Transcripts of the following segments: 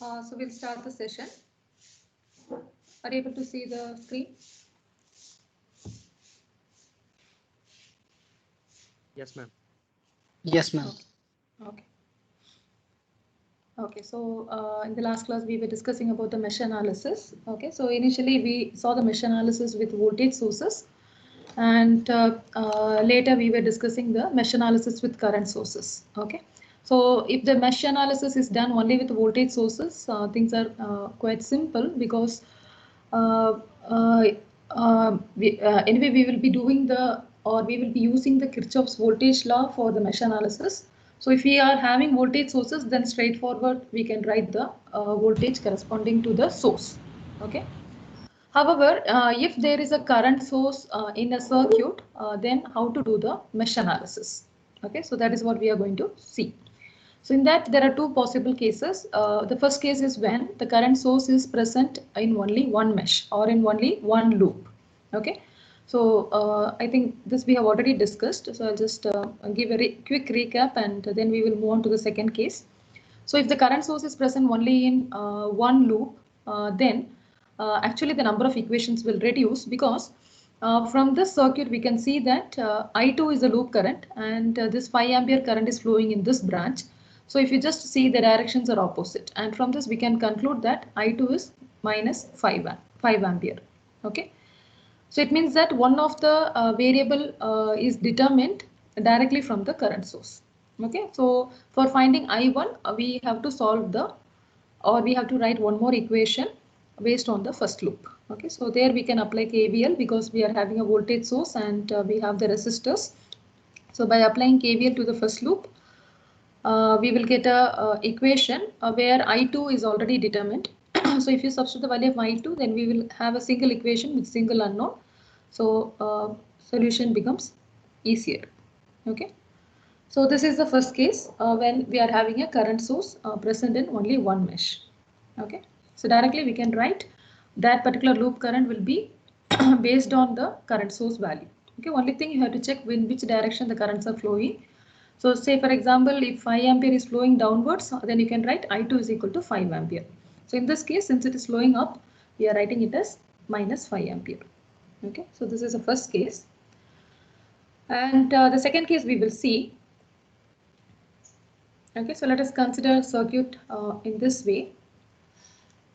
So we'll start the session. Are you able to see the screen? Yes, ma'am. Yes, ma'am. Okay. Okay, so in the last class we were discussing about the mesh analysis. Okay, so initially we saw the mesh analysis with voltage sources, and later we were discussing the mesh analysis with current sources. Okay, so if the mesh analysis is done only with voltage sources, things are quite simple because uh, uh, anyway we will be doing we will be using the Kirchhoff's voltage law for the mesh analysis. So if we are having voltage sources, then straightforward we can write the voltage corresponding to the source. Okay. However, if there is a current source in a circuit, then how to do the mesh analysis. Okay, so that is what we are going to see. So in that there are two possible cases. The first case is when the current source is present in only one mesh or in only one loop. Okay. So I think this we have already discussed. So I'll just give a quick recap and then we will move on to the second case. So if the current source is present only in one loop, then actually the number of equations will reduce because from this circuit we can see that I2 is a loop current and this 5 ampere current is flowing in this branch. So if you just see the directions are opposite, and from this we can conclude that I2 is minus 5 ampere. Okay. So it means that one of the variable is determined directly from the current source. Okay, so for finding I1, we have to solve we have to write one more equation based on the first loop. Okay, so there we can apply KVL because we are having a voltage source and we have the resistors. So by applying KVL to the first loop, we will get a equation where I2 is already determined. So if you substitute the value of I2, then we will have a single equation with single unknown. So solution becomes easier. Okay. So this is the first case when we are having a current source present in only one mesh. Okay. So directly we can write that particular loop current will be based on the current source value. Okay. Only thing you have to check in which direction the currents are flowing. So say for example, if 5 ampere is flowing downwards, then you can write I2 is equal to 5 ampere. So in this case, since it is flowing up, we are writing it as minus 5 ampere. Okay, so this is the first case. And the second case we will see. Okay, so let us consider a circuit in this way.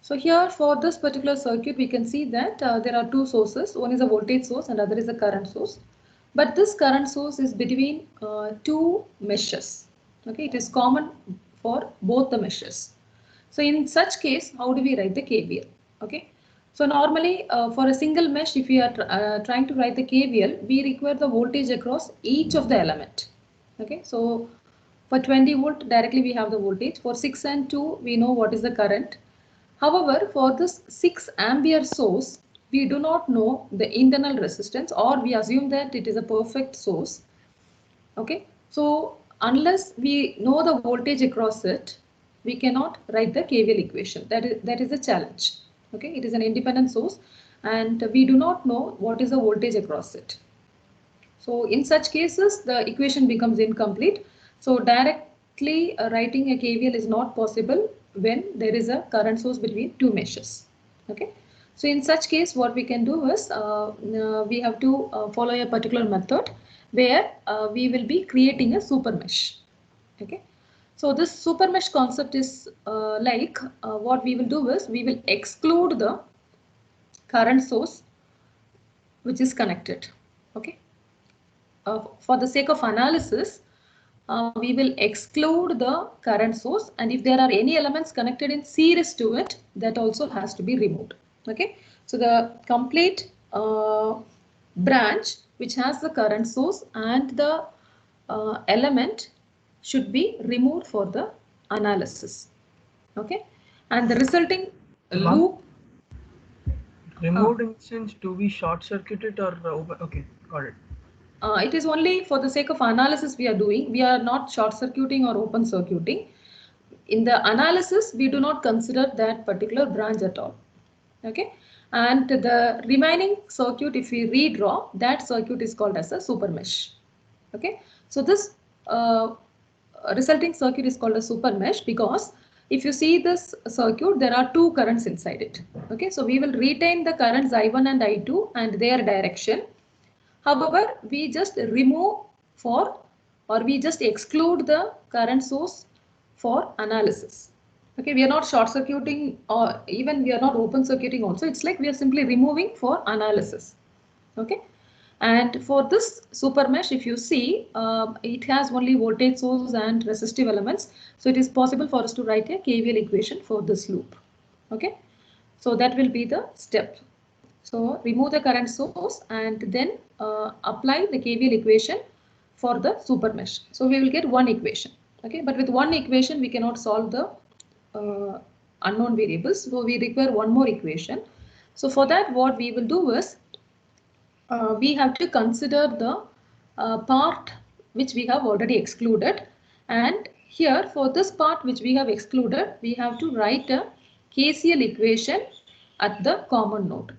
So here for this particular circuit, we can see that there are two sources. One is a voltage source and other is a current source. But this current source is between two meshes. Okay, it is common for both the meshes. So in such case, how do we write the KVL? Okay, so normally for a single mesh, if we are trying to write the KVL, we require the voltage across each of the element. Okay, so for 20 volt directly we have the voltage. For 6 and 2 we know what is the current. However, for this 6 ampere source, we do not know the internal resistance, or we assume that it is a perfect source. Okay, so unless we know the voltage across it, we cannot write the KVL equation. That is a challenge. Okay, it is an independent source and we do not know what is the voltage across it. So in such cases, the equation becomes incomplete. So directly writing a KVL is not possible when there is a current source between two meshes. Okay. So in such case, what we can do is we have to follow a particular method where we will be creating a super mesh. Okay. So this super mesh concept is what we will do is we will exclude the current source which is connected. Okay. For the sake of analysis, we will exclude the current source, and if there are any elements connected in series to it, that also has to be removed. Okay, so the complete branch which has the current source and the element should be removed for the analysis. Okay, and the resulting loop. Removed in sense to be short circuited or open? Okay, got it. It is only for the sake of analysis we are doing. We are not short circuiting or open circuiting. In the analysis, we do not consider that particular branch at all. Okay, and the remaining circuit, if we redraw, that circuit is called as a super mesh. Okay, so this resulting circuit is called a super mesh because if you see this circuit, there are two currents inside it. Okay, so we will retain the currents I1 and I2 and their direction. However, we just remove or we just exclude the current source for analysis. Okay, we are not short circuiting or even we are not open circuiting also. It's like we are simply removing for analysis. Okay. And for this super mesh, if you see, it has only voltage source and resistive elements. So it is possible for us to write a KVL equation for this loop. Okay. So that will be the step. So remove the current source and then apply the KVL equation for the super mesh. So we will get one equation. Okay. But with one equation, we cannot solve the unknown variables. So we require one more equation. So for that, what we will do is we have to consider the part which we have already excluded, and here for this part which we have excluded, we have to write a KCL equation at the common node.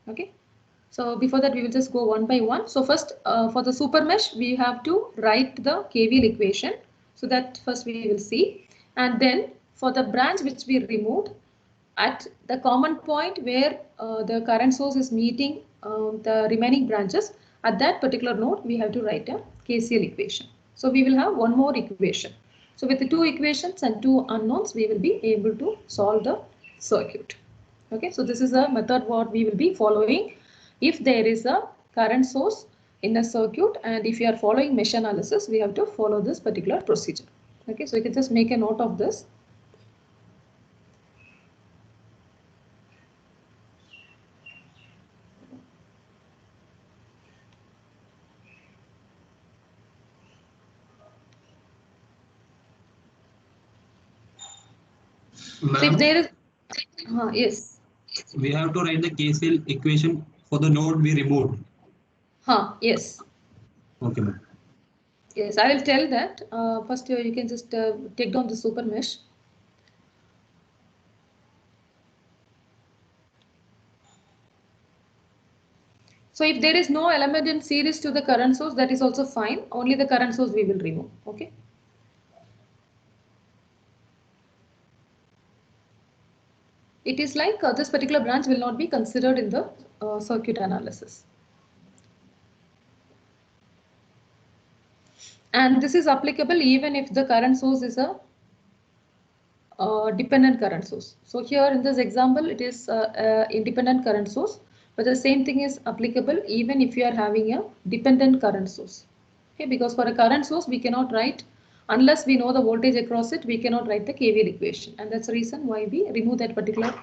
Okay, so before that we will just go one by one. So first for the super mesh we have to write the KVL equation, so that first we will see, and then for the branch which we removed, at the common point where the current source is meeting the remaining branches, at that particular node we have to write a KCL equation. So we will have one more equation. So with the two equations and two unknowns, we will be able to solve the circuit. Okay, so this is a method what we will be following if there is a current source in a circuit, and if you are following mesh analysis, we have to follow this particular procedure. Okay, so you can just make a note of this. So if there is, yes. We have to write the KCL equation for the node we removed. Yes. Okay, ma'am. Yes, I will tell that. First, you can just take down the super mesh. So if there is no element in series to the current source, that is also fine. Only the current source we will remove. Okay. It is like this particular branch will not be considered in the circuit analysis. And this is applicable even if the current source is a dependent current source. So here in this example, it is independent current source, but the same thing is applicable even if you are having a dependent current source. Okay, because for a current source, we cannot write, unless we know the voltage across it, we cannot write the KVL equation. And that's the reason why we remove that particular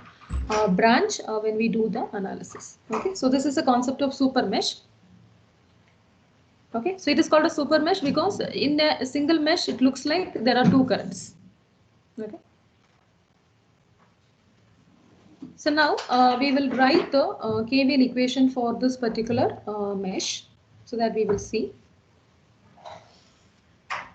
branch when we do the analysis. Okay, so this is the concept of super mesh. Okay, so it is called a super mesh because in a single mesh, it looks like there are two currents. Okay. So now we will write the KVL equation for this particular mesh, so that we will see.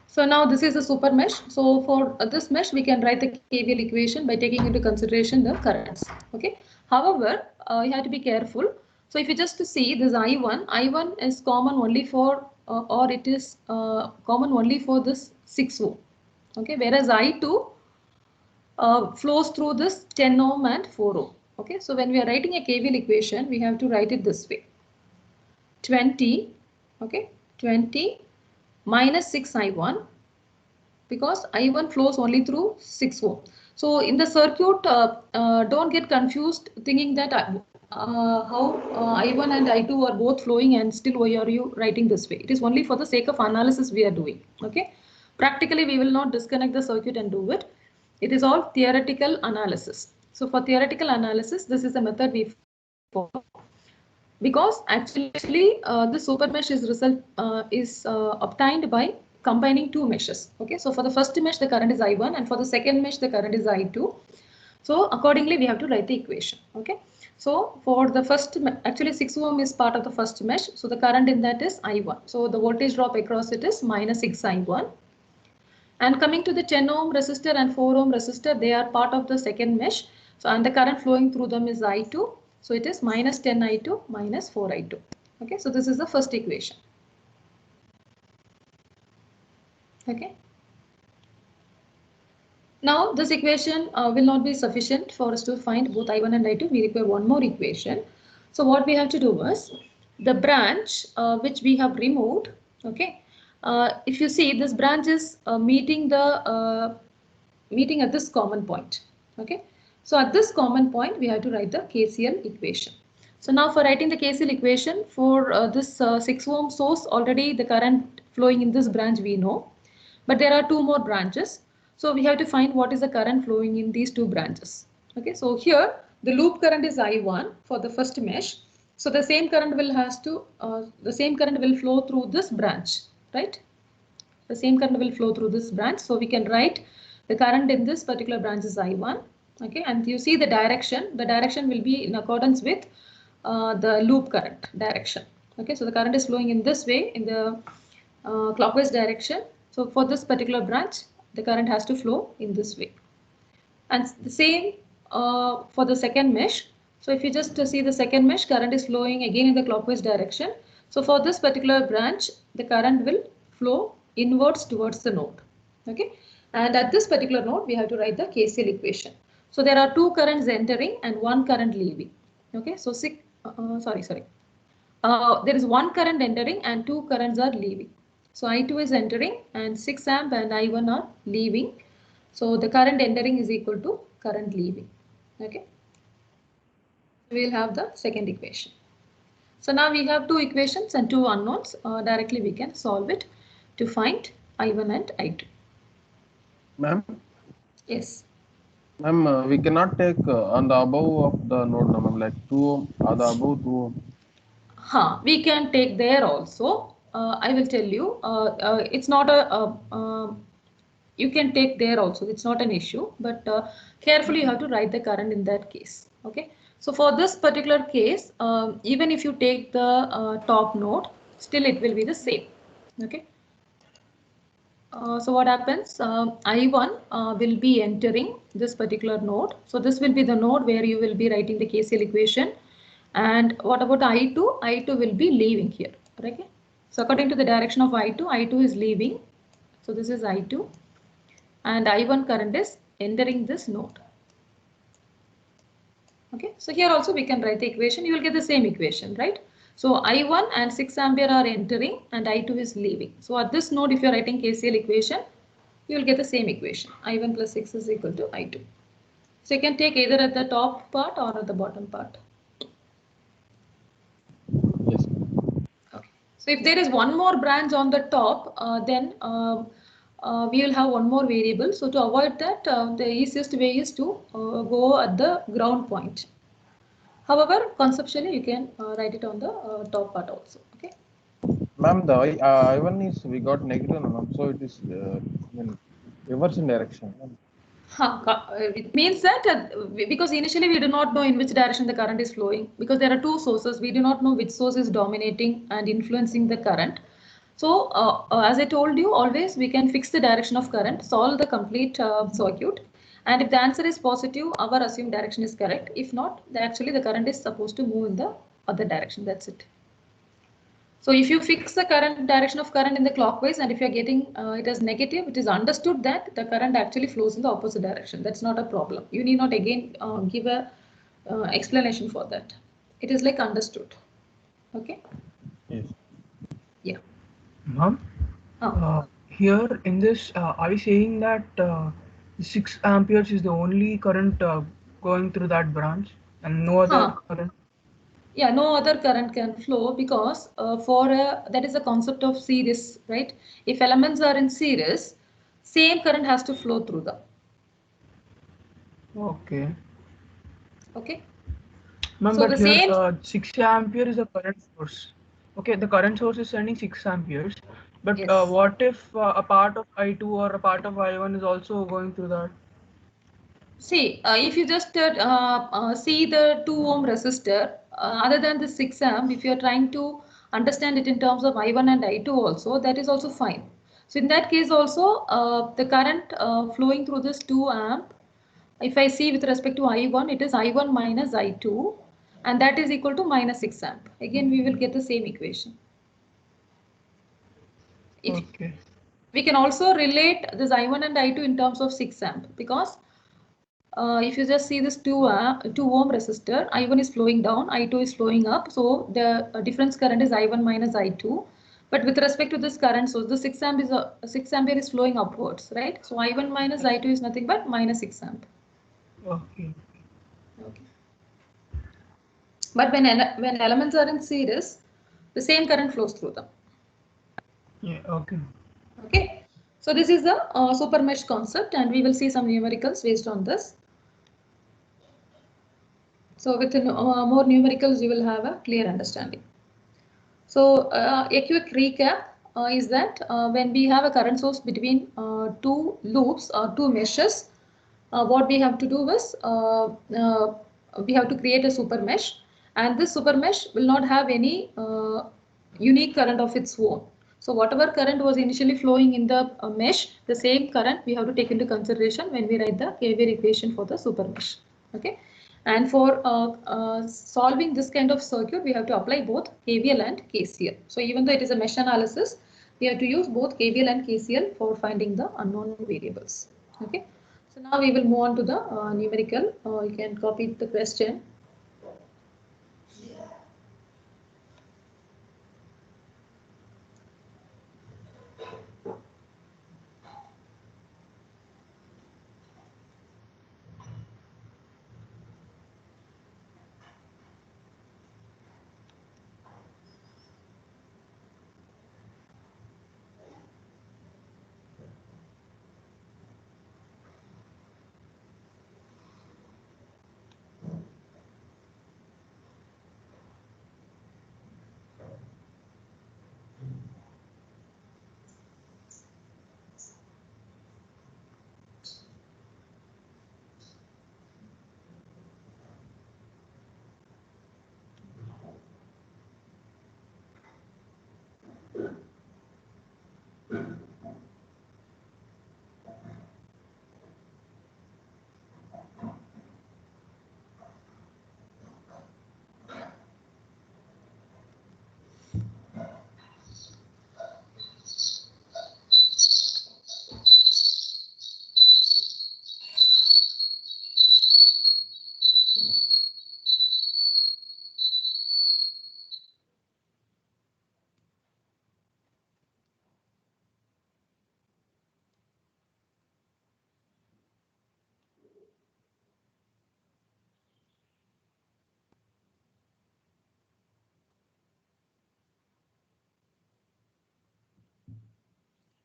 So now this is a super mesh. So for this mesh, we can write the KVL equation by taking into consideration the currents. Okay. However, you have to be careful. So if you just see this I1 is common only for or it is common only for this 6 ohm. Okay. Whereas I2 flows through this 10 ohm and 4 ohm. Okay. So when we are writing a KVL equation, we have to write it this way. 20. Okay. 20 minus 6 I1, because I1 flows only through 6 ohm. So in the circuit, don't get confused thinking that how I1 and I2 are both flowing and still why are you writing this way. It is only for the sake of analysis we are doing. Okay. Practically, we will not disconnect the circuit and do it. It is all theoretical analysis. So for theoretical analysis, this is the method we follow. Because actually the super mesh is obtained by combining two meshes. Okay, so for the first mesh the current is I1 and for the second mesh the current is I2. So accordingly we have to write the equation. Okay, so for the first, actually 6 ohm is part of the first mesh, so the current in that is I1. So the voltage drop across it is minus 6 I1. And coming to the 10 ohm resistor and 4 ohm resistor, they are part of the second mesh. So and the current flowing through them is I2. So it is minus 10 I2 minus 4 I2. Okay, so this is the first equation. Okay. Now this equation will not be sufficient for us to find both I1 and I2. We require one more equation. So what we have to do is the branch which we have removed. Okay, if you see this branch is meeting at this common point. Okay, so at this common point we have to write the KCL equation. So now for writing the KCL equation for this 6 ohm source, already the current flowing in this branch we know, but there are two more branches. So we have to find what is the current flowing in these two branches. Okay, so here the loop current is I1 for the first mesh. So the same current will flow through this branch, right? The same current will flow through this branch. So we can write the current in this particular branch is I1. Okay, and you see the direction. The direction will be in accordance with the loop current direction. Okay, so the current is flowing in this way in the clockwise direction. So for this particular branch, the current has to flow in this way. And the same for the second mesh. So if you just see the second mesh, current is flowing again in the clockwise direction. So for this particular branch, the current will flow inwards towards the node. Okay, and at this particular node, we have to write the KCL equation. So there are two currents entering and one current leaving. Okay, so there is one current entering and two currents are leaving. So I2 is entering and 6 amp and I1 are leaving. So the current entering is equal to current leaving. Okay. We will have the second equation. So now we have two equations and two unknowns. Directly we can solve it to find I1 and I2. Ma'am? Yes. Ma'am, we cannot take on the above of the node, no, ma'am, like 2 ohm or the above 2 ohm. We can take there also. I will tell you. It's not you can take there also. It's not an issue, but carefully you have to write the current in that case. Okay. So for this particular case, even if you take the top node, still it will be the same. Okay. So what happens? I1 will be entering this particular node. So this will be the node where you will be writing the KCL equation. And what about I2? I2 will be leaving here. Okay. So according to the direction of I2, I2 is leaving. So this is I2. And I1 current is entering this node. Okay. So here also we can write the equation. You will get the same equation, right? So I1 and 6 ampere are entering and I2 is leaving. So at this node, if you are writing KCL equation, you will get the same equation. I1 plus 6 is equal to I2. So you can take either at the top part or at the bottom part. Yes. Okay. So if there is one more branch on the top, then we will have one more variable. So to avoid that, the easiest way is to go at the ground point. However, conceptually, you can write it on the top part also. Okay. Ma'am, the I1 is, we got negative, no, ma'am, so it is in reverse in direction. It means that because initially we do not know in which direction the current is flowing, because there are two sources. We do not know which source is dominating and influencing the current. So as I told you, always we can fix the direction of current, solve the complete circuit. And if the answer is positive, our assumed direction is correct. If not, actually the current is supposed to move in the other direction. That's it. So if you fix the current direction of current in the clockwise, and if you're getting it as negative, it is understood that the current actually flows in the opposite direction. That's not a problem. You need not again give a explanation for that. It is like understood. Okay. Yes. Yeah. Ma'am, here in this, are you saying that 6 amperes is the only current going through that branch and no other current? Yeah, no other current can flow because that is the concept of series, right? If elements are in series, same current has to flow through them. Okay. Okay. Ma'am, So but the here same 6 ampere is the current source. Okay, the current source is sending 6 amperes. But yes. what if a part of I2 or a part of I1 is also going through that? See, if you just see the 2 ohm resistor, other than the 6 amp, if you are trying to understand it in terms of I1 and I2 also, that is also fine. So in that case also, the current flowing through this 2 amp, if I see with respect to I1, it is I1 minus I2, and that is equal to minus 6 amp. Again, we will get the same equation. Okay. we can also relate this I1 and I2 in terms of 6 amp, because if you just see this 2 ohm resistor, I1 is flowing down, I2 is flowing up. So the difference current is I1 minus I2. But with respect to this current source, the 6 amp is 6 ampere is flowing upwards, right? So I1 minus I2 is nothing but minus 6 amp. Okay. Okay. But when elements are in series, the same current flows through them. Yeah. Okay. Okay. So this is the super mesh concept, and we will see some numericals based on this. So with more numericals, you will have a clear understanding. So a quick recap is that when we have a current source between two loops or two meshes, what we have to do is we have to create a super mesh, and this super mesh will not have any unique current of its own. So whatever current was initially flowing in the mesh, the same current we have to take into consideration when we write the KVL equation for the super mesh. Okay. And for solving this kind of circuit, we have to apply both KVL and KCL. So even though it is a mesh analysis, we have to use both KVL and KCL for finding the unknown variables. Okay. So now we will move on to the numerical. You can copy the question.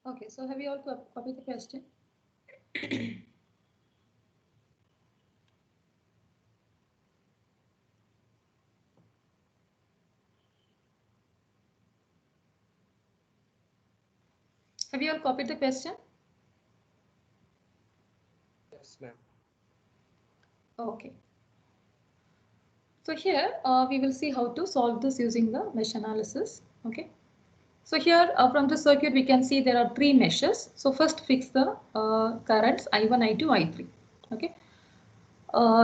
Okay, so have you all copied the question? Have you all copied the question? Yes, ma'am. Okay. So here we will see how to solve this using the mesh analysis. Okay. So here from the circuit we can see there are three meshes. So first fix the currents I1, I2, I3. Okay.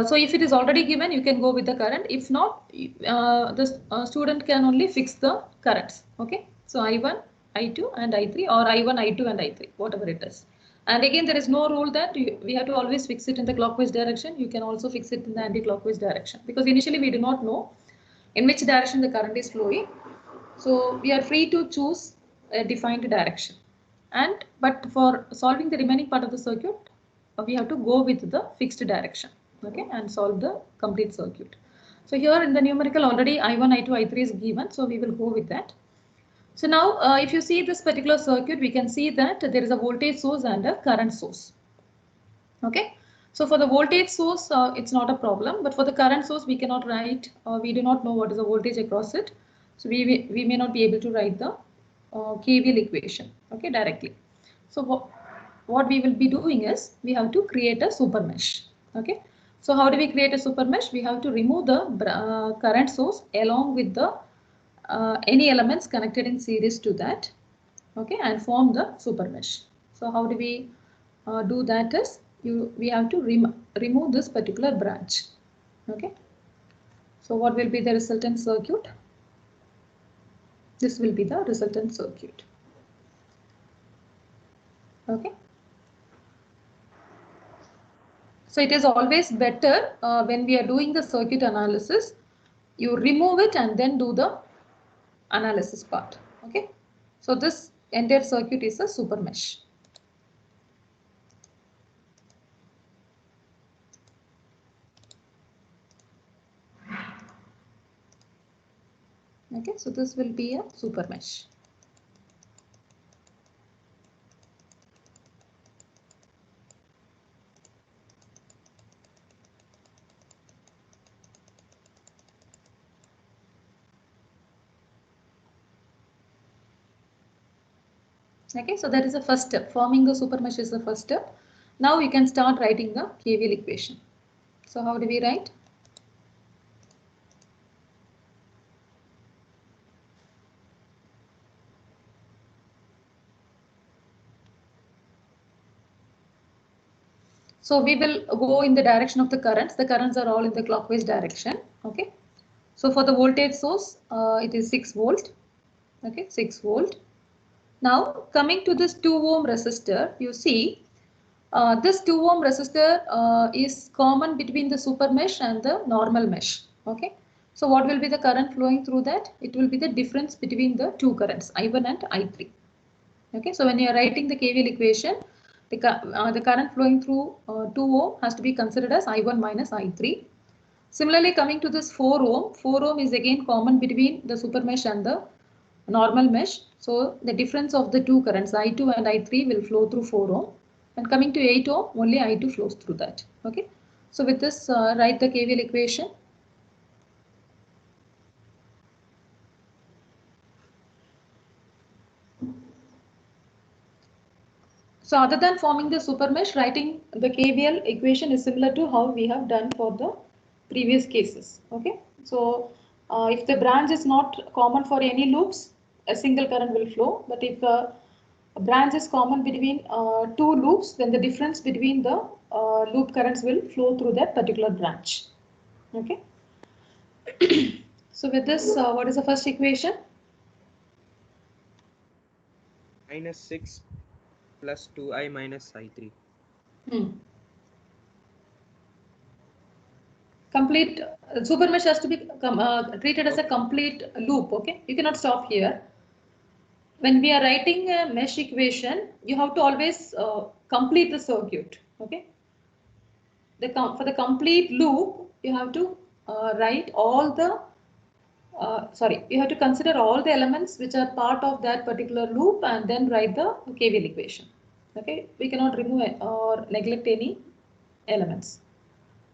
So if it is already given, you can go with the current. If not, the student can only fix the currents. Okay. So I1, I2 and I3, or I1, I2 and I3, whatever it is. And again, there is no rule that we have to always fix it in the clockwise direction. You can also fix it in the anti-clockwise direction, because initially we do not know in which direction the current is flowing. So we are free to choose a defined direction. But for solving the remaining part of the circuit, we have to go with the fixed direction. Okay, and solve the complete circuit. So here in the numerical already I1, I2, I3 is given, so we will go with that. So now if you see this particular circuit, we can see that there is a voltage source and a current source. Okay, so for the voltage source, it's not a problem, but for the current source, we cannot write, we do not know what is the voltage across it. So we may not be able to write the KVL equation, okay, directly. So what we will be doing is we have to create a super mesh. Okay, so how do we create a super mesh? We have to remove the current source along with the any elements connected in series to that. Okay, and form the super mesh. So how do we do that is we have to remove this particular branch. Okay, so what will be the resultant circuit? This will be the resultant circuit. Okay. So it is always better when we are doing the circuit analysis, you remove it and then do the analysis part. Okay. So this entire circuit is a super mesh. Okay, so this will be a super mesh. Okay, so that is the first step. Forming the super mesh is the first step. Now we can start writing the KVL equation. So how do we write? So we will go in the direction of the currents. The currents are all in the clockwise direction. Okay. So for the voltage source, it is 6 volt. Okay, 6 volt. Now coming to this 2 ohm resistor, you see this 2 ohm resistor is common between the super mesh and the normal mesh. Okay. So what will be the current flowing through that? It will be the difference between the two currents, I1 and I3. Okay. So when you are writing the KVL equation, the current flowing through 2 ohm has to be considered as I1 minus I3. Similarly, coming to this 4 ohm is again common between the super mesh and the normal mesh. So the difference of the two currents, I2 and I3, will flow through 4 ohm. And coming to 8 ohm, only I2 flows through that. Okay. So with this, write the KVL equation. So other than forming the super mesh, writing the KVL equation is similar to how we have done for the previous cases. Okay. So if the branch is not common for any loops, a single current will flow. But if a branch is common between two loops, then the difference between the loop currents will flow through that particular branch. Okay. So with this, what is the first equation? minus 6 plus 2i minus I3. Complete super mesh has to be treated as a complete loop. Okay, you cannot stop here. When we are writing a mesh equation, you have to always complete the circuit. Okay, for the complete loop, you have to write all the you have to consider all the elements which are part of that particular loop and then write the KVL equation. Okay, we cannot remove or neglect any elements.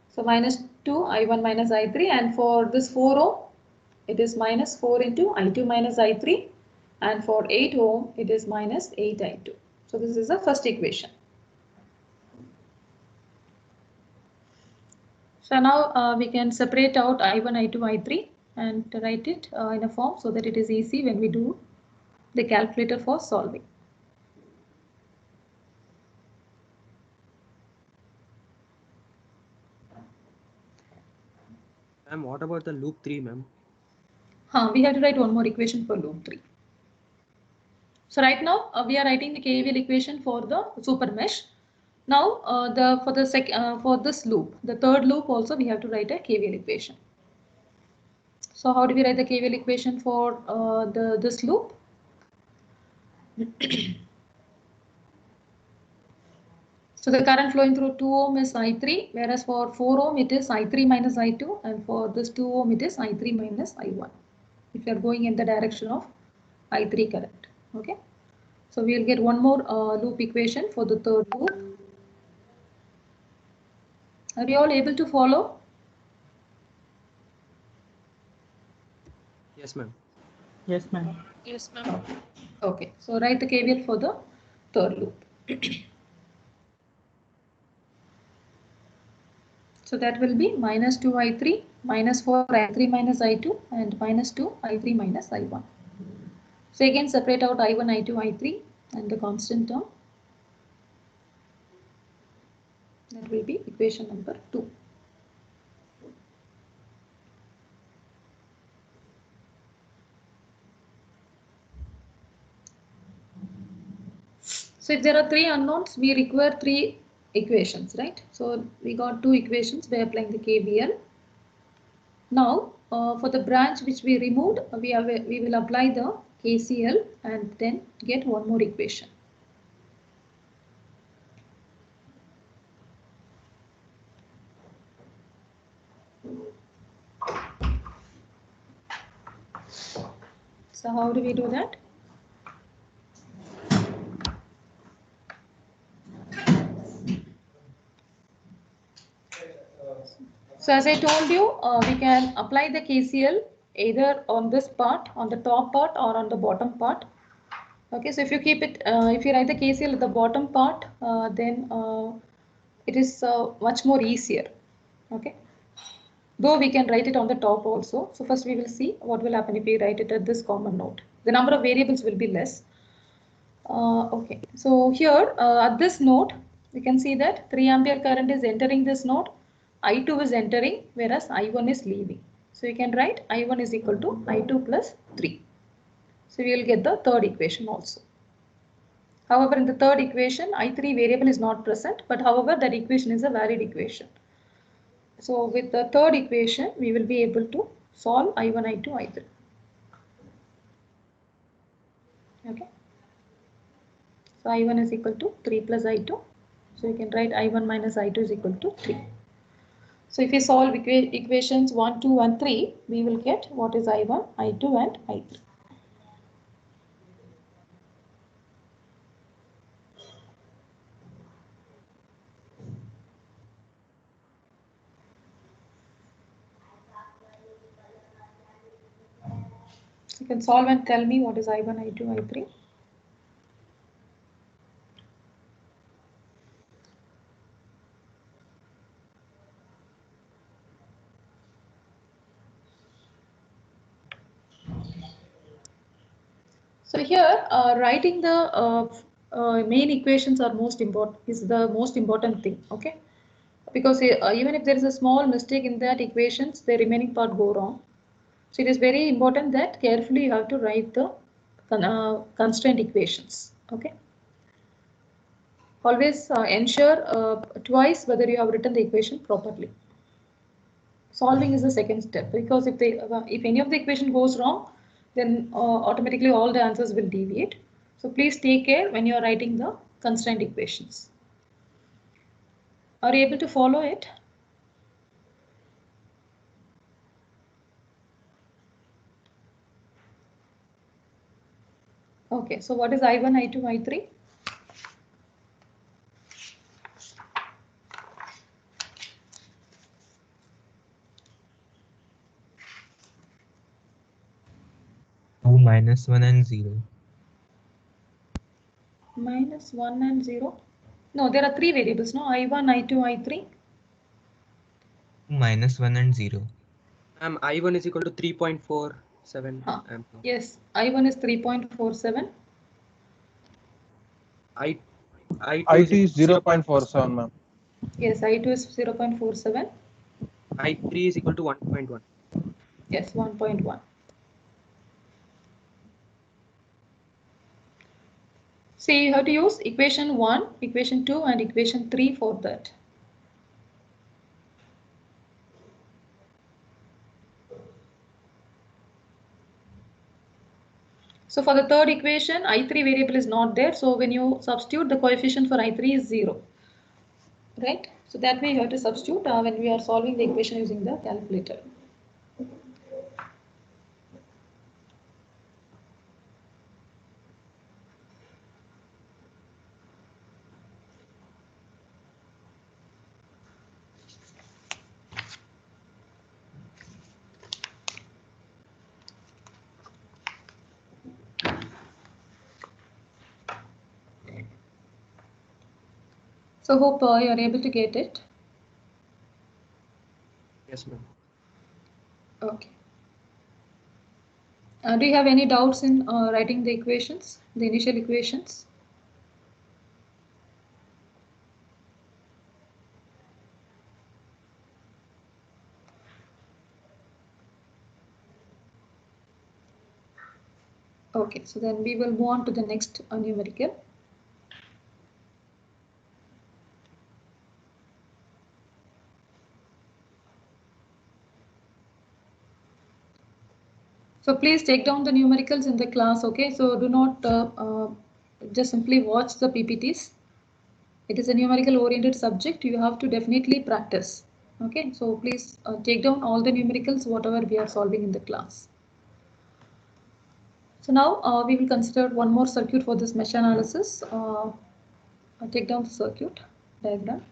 So minus 2 I1 minus I3, and for this 4 ohm, it is minus 4 into I2 minus I3, and for 8 ohm, it is minus 8 I2. So this is the first equation. So now we can separate out I1, I2, I3 and write it in a form so that it is easy when we do the calculator for solving. Ma'am, what about the loop 3, ma'am? We have to write one more equation for loop 3. So right now we are writing the KVL equation for the super mesh. Now for this loop, the third loop also we have to write a KVL equation. So how do we write the KVL equation for this loop? So the current flowing through 2 ohm is I3, whereas for 4 ohm it is I3 minus I2, and for this 2 ohm it is I3 minus I1. If you are going in the direction of I3 current. Okay. So we will get one more loop equation for the third loop. Are you all able to follow? Yes, ma'am. Yes, ma'am. Yes, ma'am. Okay, so write the KVL for the third loop. So that will be minus 2 I3, minus 4 I3 minus I2, and minus 2 I3 minus I1. So again separate out I1, I2, I3 and the constant term. That will be equation number 2. So if there are three unknowns, we require three equations, right? So we got two equations by applying the KVL. Now for the branch which we removed, we will apply the KCL and then get one more equation. So how do we do that? So as I told you, we can apply the KCL either on this part, on the top part or on the bottom part. Okay, so if you keep it, if you write the KCL at the bottom part, then it is much more easier. Okay, though we can write it on the top also. So first we will see what will happen if we write it at this common node. The number of variables will be less. Okay, so here at this node, we can see that 3 ampere current is entering this node, I2 is entering, whereas I1 is leaving. So you can write I1 is equal to I2 plus 3. So we will get the third equation also. However, in the third equation, I3 variable is not present, but however, that equation is a valid equation. So with the third equation, we will be able to solve I1, I2, I3. Okay. So I1 is equal to 3 plus I2. So you can write I1 minus I2 is equal to 3. So if we solve equations 1, 2 and 3, we will get what is I1, I2 and I3. So you can solve and tell me what is I1, I2, I3. So here, writing the main equations are the most important thing. Okay, because even if there is a small mistake in that equations, the remaining part go wrong. So it is very important that carefully you have to write the constraint equations. Okay. Always ensure twice whether you have written the equation properly. Solving is the second step, because if any of the equation goes wrong, then automatically all the answers will deviate. So please take care when you are writing the constraint equations. Are you able to follow it? Okay, so what is I1, I2, I3? Two minus 1 and 0. Minus 1 and 0. No, there are three variables, no? I1, I2, I3. Minus 1 and 0. I1 is equal to 3.47 ampere. Yes, I1 is 3.47. I2 is 0.47, ma'am. Yes, I2 is 0.47. I3 is equal to 1.1. Yes, 1.1. See, you have to use equation 1, equation 2 and equation 3 for that. So for the third equation, I3 variable is not there. So when you substitute, the coefficient for I3 is 0. Right? So that way you have to substitute when we are solving the equation using the calculator. So hope you are able to get it. Yes, ma'am. Okay. Do you have any doubts in writing the equations, the initial equations? Okay, so then we will move on to the next numerical. So please take down the numericals in the class, okay? So do not just simply watch the PPTs. It is a numerical oriented subject. You have to definitely practice, okay? So please take down all the numericals, whatever we are solving in the class. So now we will consider one more circuit for this mesh analysis. I'll take down the circuit diagram.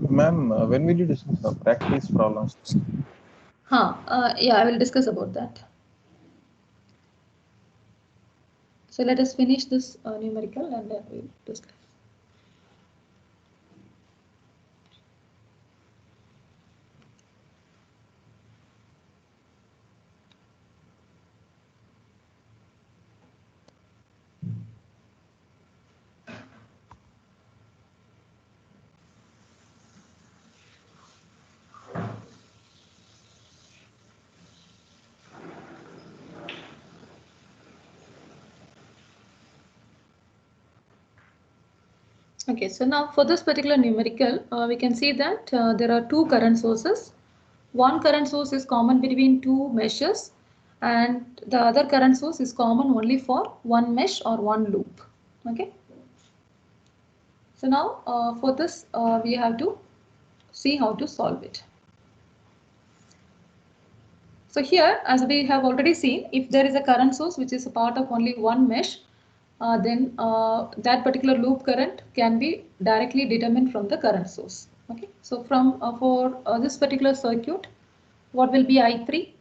Ma'am, when will you discuss the practice problems? Yeah, I will discuss about that. So let us finish this numerical and then we'll discuss. Okay, so now for this particular numerical, we can see that there are two current sources. One current source is common between two meshes and the other current source is common only for one mesh or one loop. Okay. So now for this we have to see how to solve it. So here, as we have already seen, if there is a current source which is a part of only one mesh, then that particular loop current can be directly determined from the current source. Okay, so from for this particular circuit, what will be I3?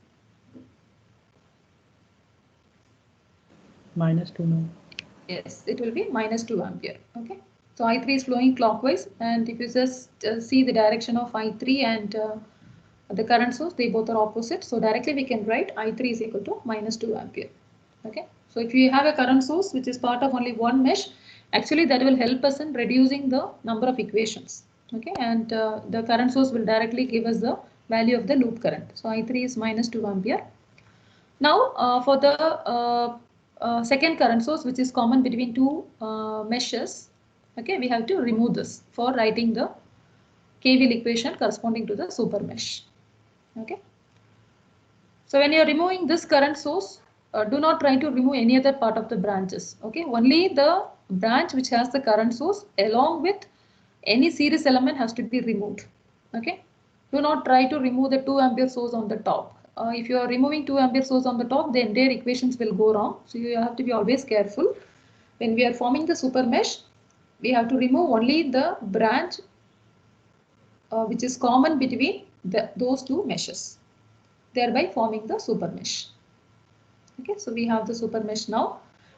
-2 now. Yes, it will be -2 ampere. Okay, so I3 is flowing clockwise, and if you just see the direction of I3 and the current source, they both are opposite. So directly we can write I3 is equal to -2 ampere. Okay, so if you have a current source which is part of only one mesh, actually that will help us in reducing the number of equations. Okay, and the current source will directly give us the value of the loop current. So I3 is -2 ampere. Now for the second current source which is common between two meshes, okay, we have to remove this for writing the KVL equation corresponding to the super mesh. Okay, so when you are removing this current source, do not try to remove any other part of the branches. Okay, only the branch which has the current source along with any series element has to be removed. Okay, do not try to remove the 2 ampere source on the top. If you are removing 2 ampere source on the top, then their equations will go wrong. So you have to be always careful. When we are forming the super mesh, we have to remove only the branch which is common between those two meshes, thereby forming the super mesh. Okay, so we have the super mesh now.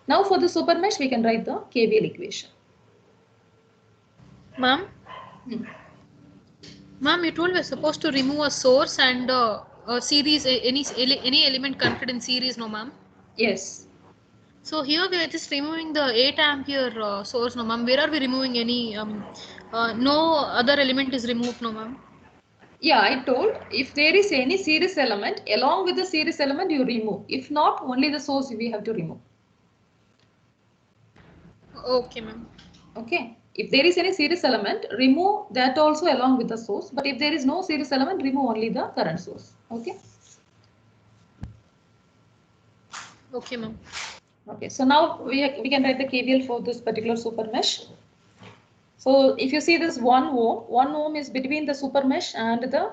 Now for the super mesh, we can write the KVL equation. Ma'am? Ma'am, you told we're supposed to remove a source and a series, any element connected in series, no ma'am? Yes. So here we are just removing the 8 ampere source, no ma'am. Where are we removing any, no other element is removed, no ma'am? Yeah, I told if there is any series element, along with the series element you remove. If not, only the source we have to remove. Okay, ma'am. Okay. If there is any series element, remove that also along with the source. But if there is no series element, remove only the current source. Okay. Okay, ma'am. Okay. So now we can write the KVL for this particular super mesh. So if you see this 1 ohm is between the super mesh and the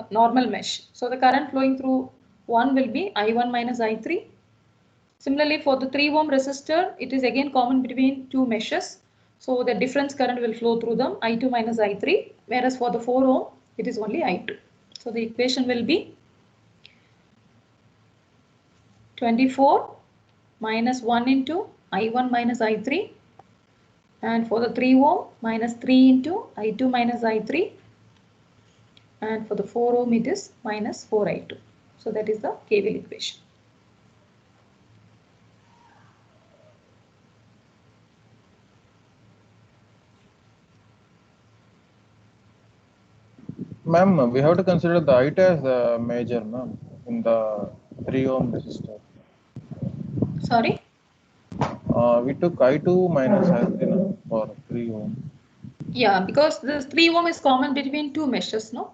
normal mesh. So the current flowing through 1 will be I1 minus I3. Similarly, for the 3 ohm resistor, it is again common between two meshes. So the difference current will flow through them, I2 minus I3. Whereas for the 4 ohm, it is only I2. So the equation will be 24 minus 1 into I1 minus I3. And for the 3 ohm, minus 3 into I2 minus I3. And for the 4 ohm, it is minus 4I2. So that is the KVL equation. Ma'am, we have to consider the height as the major, ma'am, in the 3 ohm resistor. Sorry? we took I2 minus I3 no, for 3 ohm. Yeah, because this 3 ohm is common between two meshes, no?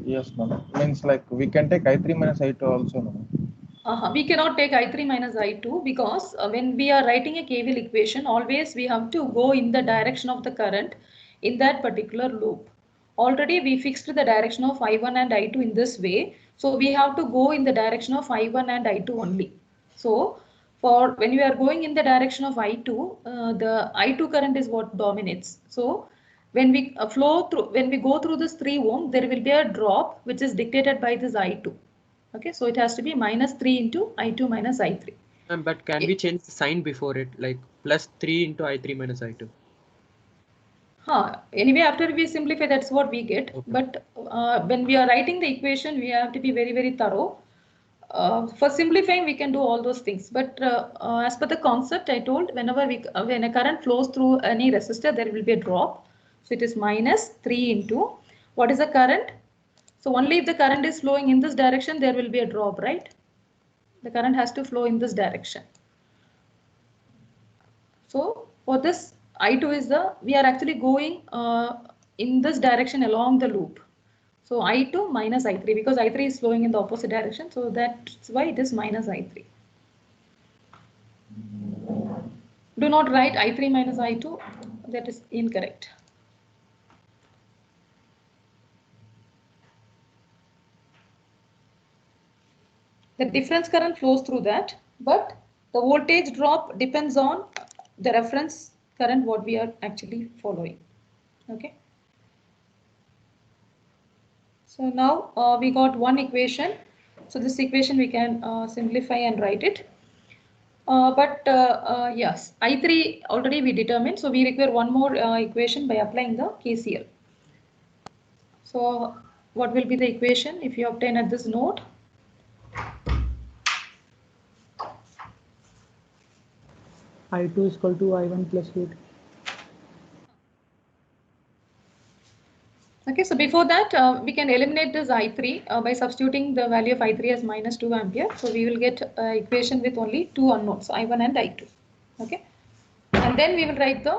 Yes, ma'am. Means like we can take I3 minus I2 also, no? We cannot take I3 minus I2 because when we are writing a KVL equation, always we have to go in the direction of the current in that particular loop. Already we fixed the direction of I1 and I2 in this way. So we have to go in the direction of I1 and I2 only. So for when we are going in the direction of I2, the I2 current is what dominates. So when we when we go through this 3 ohm, there will be a drop which is dictated by this I2. Okay, so it has to be minus 3 into I2 minus I3. But can we change the sign before it, like plus 3 into I3 minus I2? Anyway, after we simplify, that's what we get. Okay. But when we are writing the equation, we have to be very, very thorough. For simplifying, we can do all those things. But as per the concept, I told whenever when a current flows through any resistor, there will be a drop. So it is minus 3 into what is the current? So only if the current is flowing in this direction, there will be a drop, right? The current has to flow in this direction. So for this I2 is we are actually going in this direction along the loop. So I2 minus I3 because I3 is flowing in the opposite direction. So that's why it is minus I3. Do not write I3 minus I2. That is incorrect. The difference current flows through that, but the voltage drop depends on the reference current what we are actually following. Okay. So now we got one equation. So this equation we can simplify and write it. Yes, I3 already we determined. So we require one more equation by applying the KCL. So what will be the equation if you obtain at this node? I2 is equal to I1 plus 8. Okay, so before that, we can eliminate this I3 by substituting the value of I3 as minus 2 ampere. So we will get equation with only two unknowns, I1 and I2. Okay, and then we will write the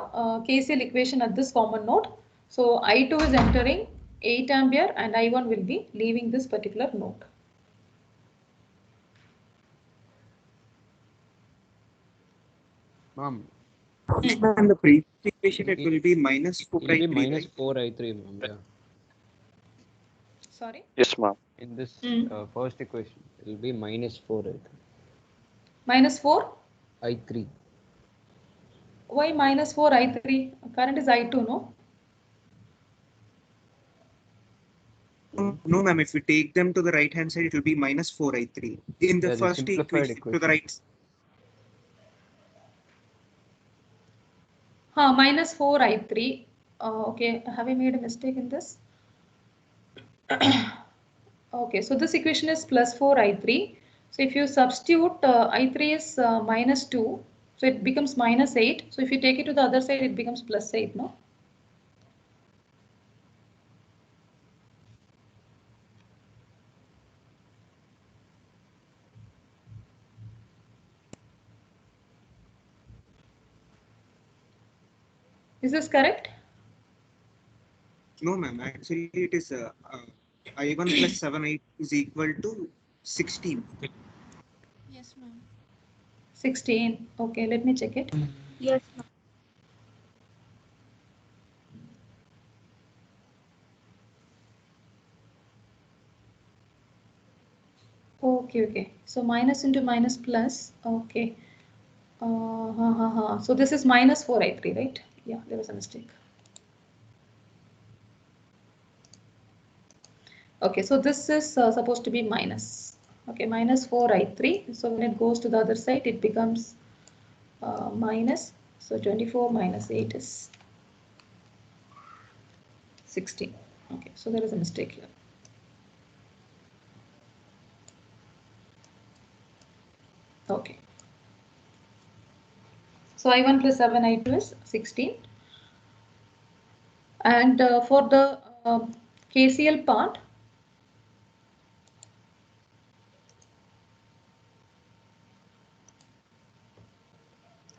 KCL equation at this common node. So I2 is entering 8 ampere and I1 will be leaving this particular node. Ma'am, In the previous equation, it will be minus 4 it will be I3, minus right? 4 I3, ma'am. Yeah. Sorry? Yes, ma'am. In this Mm. first equation, it will be minus 4 I3. Minus 4? I3. Why minus 4 I3? Current is I2, no? No, ma'am. If we take them to the right hand side, it will be minus 4 I3. In the Yeah, the first simplified equation, to the equation. right. Minus 4 I3. Okay, have I made a mistake in this? Okay, so this equation is plus 4 I3. So if you substitute I3 is minus 2, so it becomes minus 8. So if you take it to the other side, it becomes plus 8, no? Is this correct? No, ma'am. Actually, it is I1 plus 7 is equal to 16. Yes, ma'am. 16. Okay, let me check it. Yes, ma'am. Okay, okay. So minus into minus plus. Okay. So this is minus 4 I3, right? Yeah, there was a mistake. Okay, so this is supposed to be minus. Okay, minus 4 I3. So when it goes to the other side, it becomes minus. So 24 minus 8 is 16. Okay, so there is a mistake here. Okay. So I1 plus 7 I2 is 16. And for the KCL part,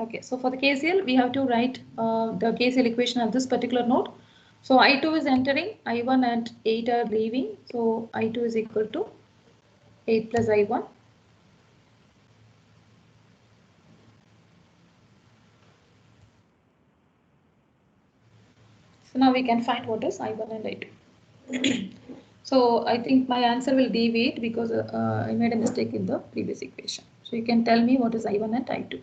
Okay, so for the KCL, we have to write the KCL equation at this particular node. So I2 is entering, I1 and 8 are leaving. So I2 is equal to 8 plus I1. So now we can find what is I1 and I2. So I think my answer will deviate because I made a mistake in the previous equation. So you can tell me what is I1 and I2.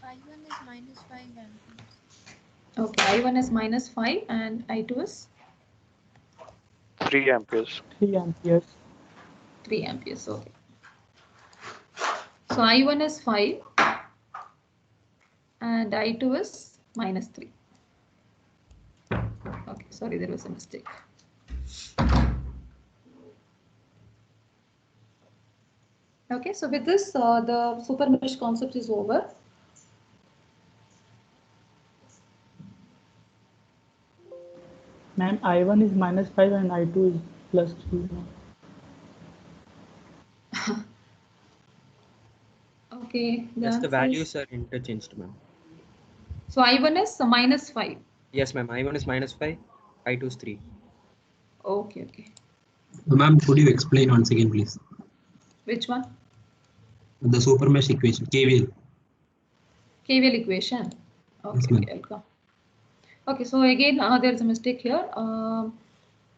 I1 is minus 5 amperes. Okay, I1 is minus 5 and I2 is 3 amperes. 3 amperes. 3 amperes. Okay. So I1 is 5 and I2 is minus 3. Okay, sorry, there was a mistake. Okay, so with this, the super mesh concept is over. Ma'am, I1 is minus 5 and I2 is plus 3. Okay. Yes, the answer values is- are interchanged, ma'am. So I1 is minus 5. Yes, ma'am. I1 is minus 5, I2 is 3. Okay, okay. Ma'am, could you explain once again, please? Which one? The super mesh equation, KVL. KVL equation. Okay, Yes, ma'am. okay, I'll come. Okay, so again, there is a mistake here.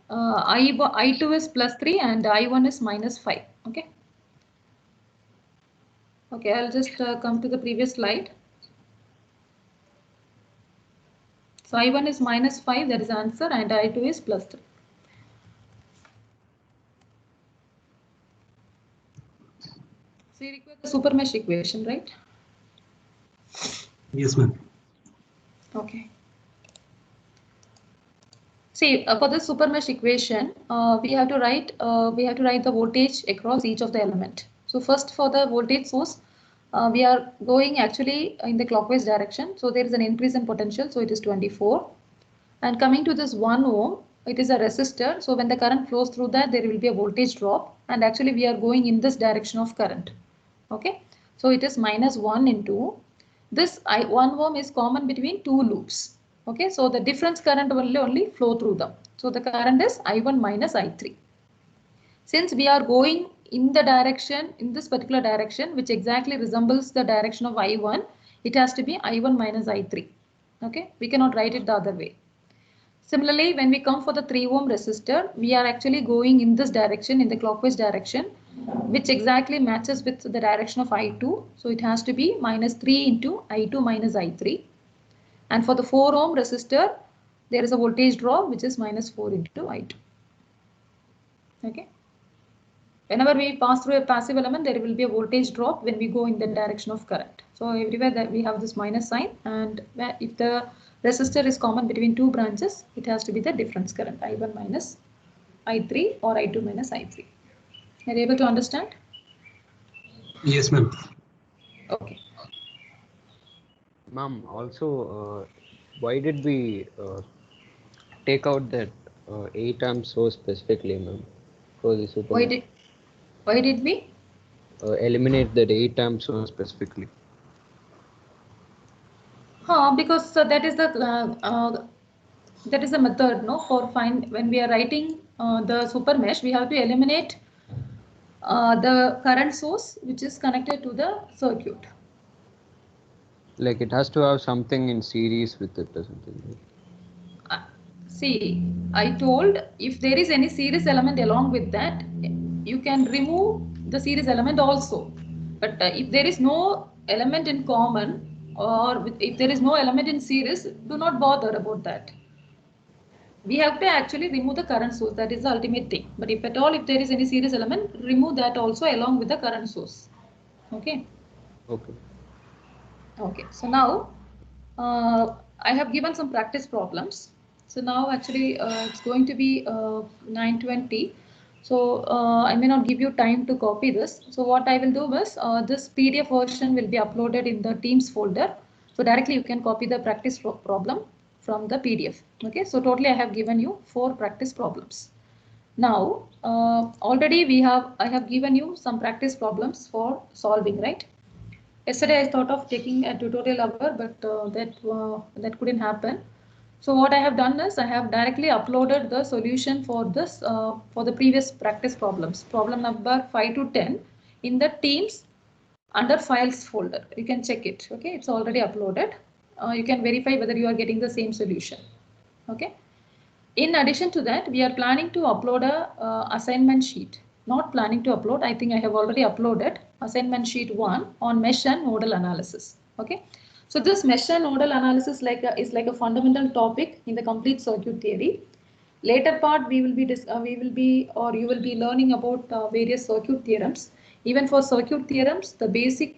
I2 is plus 3 and I1 is minus 5. Okay. Okay, I'll just come to the previous slide. So I1 is minus 5, that is the answer, and I2 is plus 3. So you require the super mesh equation, right? Yes, ma'am. Okay. See, for the super mesh equation, we have to write the voltage across each of the element. So first, for the voltage source, we are going actually in the clockwise direction. So there is an increase in potential. So it is 24. And coming to this 1 ohm, it is a resistor. So when the current flows through that, there will be a voltage drop. And actually, we are going in this direction of current. Okay. So it is minus 1 into this 1 ohm is common between two loops. Okay, so the difference current will only flow through them. So the current is I1 minus I3. Since we are going in the direction, in this particular direction, which exactly resembles the direction of I1, it has to be I1 minus I3. Okay, we cannot write it the other way. Similarly, when we come for the 3 ohm resistor, we are actually going in this direction, in the clockwise direction, which exactly matches with the direction of I2. So it has to be minus 3 into I2 minus I3. And for the 4 ohm resistor, there is a voltage drop which is minus 4 into I2. Okay. Whenever we pass through a passive element, there will be a voltage drop when we go in the direction of current. So everywhere that we have this minus sign, and if the resistor is common between two branches, it has to be the difference current, I1 minus I3 or I2 minus I3. Are you able to understand? Yes, ma'am. Okay. Ma'am, also, why did we take out that 8 amp source specifically, ma'am, for the super? Why did we? Eliminate that 8 amp source specifically. Because that is the method, no, for when we are writing the super mesh, we have to eliminate the current source which is connected to the circuit. Like it has to have something in series with it or something. See, I told if there is any series element along with that, you can remove the series element also. But if there is no element in common, or if there is no element in series, do not bother about that. We have to actually remove the current source. That is the ultimate thing. But if at all, if there is any series element, remove that also along with the current source. Okay. Okay. Okay. So now I have given some practice problems. So now actually it's going to be 9:20. So I may not give you time to copy this. So what I will do is this PDF version will be uploaded in the Teams folder. So directly you can copy the practice problem from the PDF. Okay. So totally I have given you 4 practice problems. Now already I have given you some practice problems for solving, right? Yesterday I thought of taking a tutorial hour, but that couldn't happen. So what I have done is I have directly uploaded the solution for this for the previous practice problems, problem number 5 to 10 in the Teams under files folder. You can check it. Okay, it's already uploaded. You can verify whether you are getting the same solution. Okay. In addition to that, we are planning to upload a assignment sheet. Not planning to upload. I think I have already uploaded assignment sheet 1 on mesh and nodal analysis. Okay. So this mesh and nodal analysis is like a fundamental topic in the complete circuit theory. Later part you will be learning about various circuit theorems. Even for circuit theorems, the basic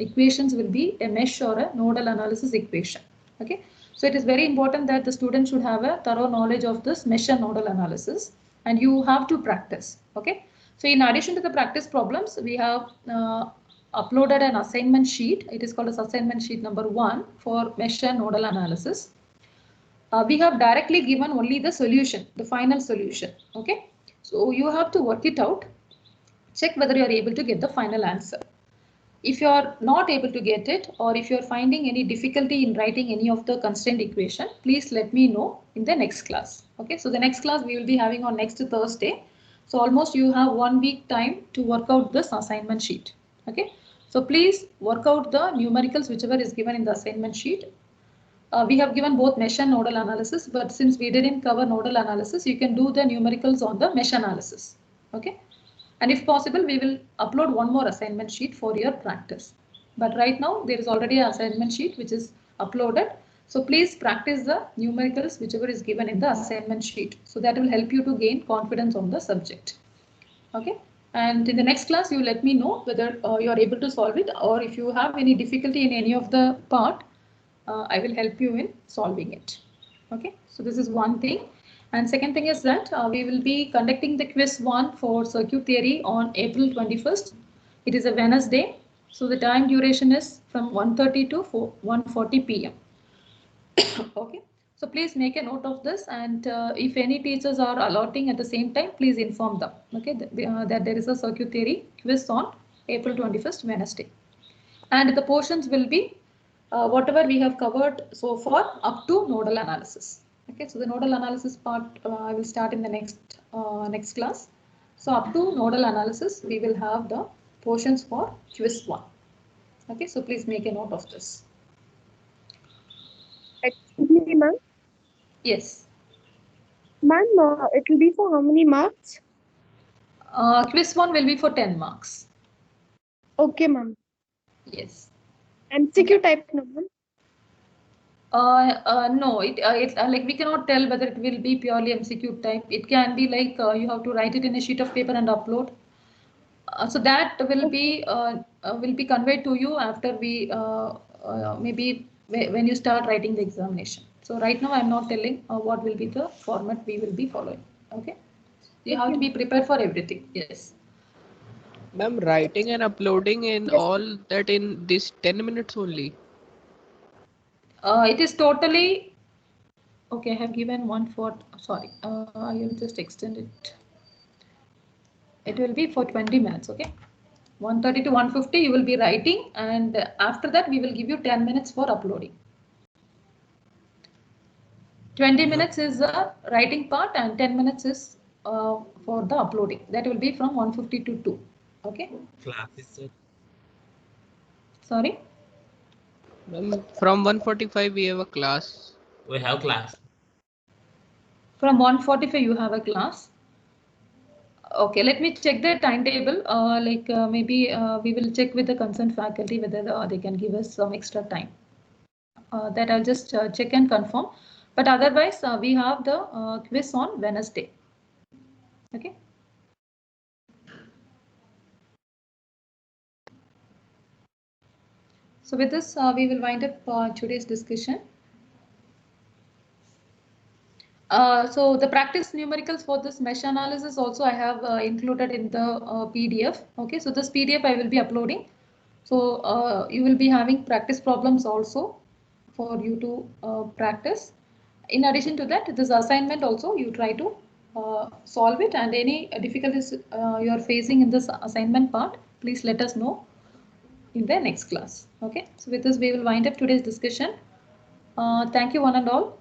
equations will be a mesh or a nodal analysis equation. Okay, so it is very important that the student should have a thorough knowledge of this mesh and nodal analysis, and you have to practice. Okay, so in addition to the practice problems, we have uploaded an assignment sheet. It is called as assignment sheet number 1 for mesh and nodal analysis. We have directly given only the solution, the final solution. Okay, so you have to work it out. Check whether you are able to get the final answer. If you are not able to get it, or if you are finding any difficulty in writing any of the constraint equation, please let me know in the next class. Okay, so the next class we will be having on next Thursday. So almost you have 1 week time to work out this assignment sheet. Okay, so please work out the numericals whichever is given in the assignment sheet. We have given both mesh and nodal analysis, but since we didn't cover nodal analysis, you can do the numericals on the mesh analysis. Okay. And if possible, we will upload one more assignment sheet for your practice. But right now there is already an assignment sheet which is uploaded. So please practice the numericals whichever is given in the assignment sheet. So that will help you to gain confidence on the subject. Okay. And in the next class, you let me know whether you are able to solve it, or if you have any difficulty in any of the part, I will help you in solving it. Okay. So this is one thing. And second thing is that we will be conducting the quiz 1 for circuit theory on April 21st. It is a Wednesday. So the time duration is from 1:30 to 1:40 p.m. Okay. So please make a note of this, and if any teachers are allotting at the same time, please inform them. Okay, that there is a circuit theory quiz on April 21st, Wednesday. And the portions will be whatever we have covered so far up to nodal analysis. Okay, so the nodal analysis part I will start in the next class. So up to nodal analysis, we will have the portions for quiz 1. Okay, so please make a note of this. Excuse me, ma'am. Yes. Ma'am, it will be for how many marks? Quiz 1 will be for 10 marks. Okay, ma'am. Yes. MCQ type, no, ma'am? No, like we cannot tell whether it will be purely MCQ type. It can be like you have to write it in a sheet of paper and upload. So that will be conveyed to you after we maybe when you start writing the examination. So right now I'm not telling what will be the format we will be following. Okay, you have to be prepared for everything. Yes. Ma'am, writing and uploading in all that in this 10 minutes only. It is totally okay. I have given 1/4. Sorry, I will just extend it. It will be for 20 minutes. Okay, 1:30 to 1:50 you will be writing, and after that we will give you 10 minutes for uploading. 20 minutes is the writing part, and 10 minutes is for the uploading. That will be from 1:50 to 2. Okay. Class is it? Sorry. From 1:45 we have a class. We have class. From 1:45 you have a class. Okay, let me check the timetable. Maybe we will check with the concerned faculty whether they can give us some extra time. That I'll just check and confirm. But otherwise, we have the quiz on Wednesday. Okay. So with this, we will wind up today's discussion. So the practice numericals for this mesh analysis also I have included in the PDF. Okay, so this PDF I will be uploading. So you will be having practice problems also for you to practice. In addition to that, this assignment also you try to solve it, and any difficulties you are facing in this assignment part, please let us know. in the next class. Okay, so with this we will wind up today's discussion. Thank you one and all